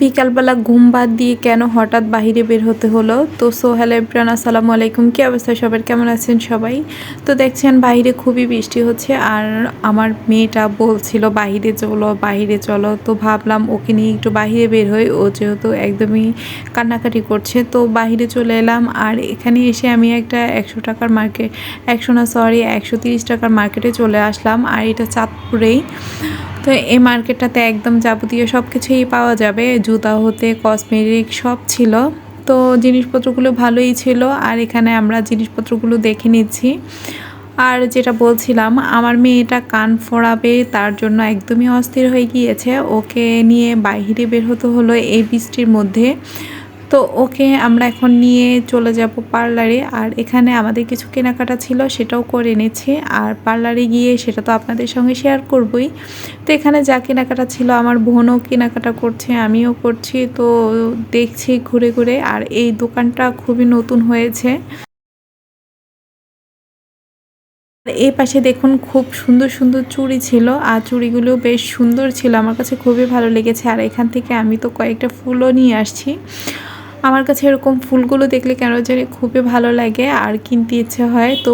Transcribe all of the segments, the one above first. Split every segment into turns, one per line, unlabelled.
বিকালবেলা ঘুম বাদ দিয়ে কেন হঠাৎ বাহিরে বের হতে হলো। তো হ্যালো এভরিওয়ান, আসসালামু আলাইকুম। কী অবস্থা সবার, কেমন আছেন সবাই? তো দেখছেন বাইরে খুবই বৃষ্টি হচ্ছে আর আমার মেয়েটা বলছিল বাহিরে চলো বাহিরে চলো, তো ভাবলাম ওকে নিয়ে একটু বাহিরে বের হই। ও যেহেতু একদমই কান্নাকাটি করছে, তো বাহিরে চলে এলাম। আর এখানে এসে আমি একটা 100 টাকার মার্কেট, 130 টাকার মার্কেটে চলে আসলাম। আর এটা চাঁদপুরেই। তো এই মার্কেটটাতে একদম যাবতীয় সব কিছুই পাওয়া যাবে, জুতা হতে কসমেটিক সব ছিল। তো জিনিসপত্রগুলো ভালোই ছিল। আর এখানে আমরা জিনিসপত্রগুলো দেখে নিচ্ছি। আর যেটা বলছিলাম, আমার মেয়েটা কান ফোড়াবে, তার জন্য একদমই অস্থির হয়ে গিয়েছে। ওকে নিয়ে বাইরে বের হতে হলো এই বৃষ্টির মধ্যে। তো ওকে আমরা এখন নিয়ে চলে যাব পার্লারে। আর এখানে আমাদের কিছু কেনাকাটা ছিল, সেটাও করে নিচ্ছি। আর পার্লারে গিয়ে সেটা তো আপনাদের সঙ্গে শেয়ার করবই। তো এখানে যা কেনাকাটা ছিল, আমার বোনও কেনাকাটা করছে, আমিও করছি। তো দেখছি ঘুরে ঘুরে। আর এই দোকানটা খুবই নতুন হয়েছে। এই পাশে দেখুন খুব সুন্দর সুন্দর চুড়ি ছিল। আর চুড়িগুলো বেশ সুন্দর ছিল, আমার কাছে খুবই ভালো লেগেছে। আর এখান থেকে আমি তো কয়েকটা ফুলও নিয়ে আসছি। আমার কাছে এরকম ফুলগুলো দেখলে কেন জানি খুবই ভালো লাগে আর কিনতে ইচ্ছে হয়। তো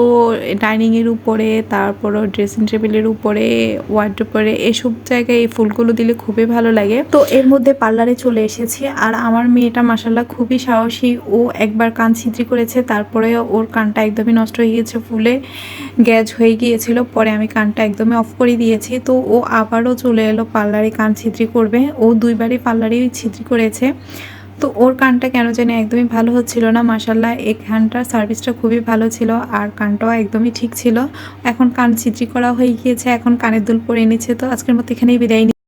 ডাইনিংয়ের উপরে, তারপরও ড্রেসিং টেবিলের উপরে, ওয়ার্ডরোবে, এসব জায়গায় এই ফুলগুলো দিলে খুবই ভালো লাগে। তো এর মধ্যে পার্লারে চলে এসেছি। আর আমার মেয়েটা মাশাআল্লাহ খুবই সাহসী। ও একবার কান ছিদ্রি করেছে, তারপরে ওর কানটা একদমই নষ্ট হয়ে গিয়েছে, ফুলে গ্যাজ হয়ে গিয়েছিল। পরে আমি কানটা একদমই অফ করে দিয়েছি। তো ও আবারও চলে এলো পার্লারে কান ছিদ্রি করবে। ও দুইবারই পার্লারেই ছিদ্রি করেছে। তো ওর কানটা কেন জানি একদমই ভালো হচ্ছিল না। মাশাআল্লাহ এখানটার সার্ভিসটা খুবই ভালো ছিল আর কানটাও একদমই ঠিক ছিল। এখন কান ছিদ্রি করা হয়ে গিয়েছে, এখন কানের দুল পরে নিচ্ছে। তো আজকের মতো এখানেই বিদায়।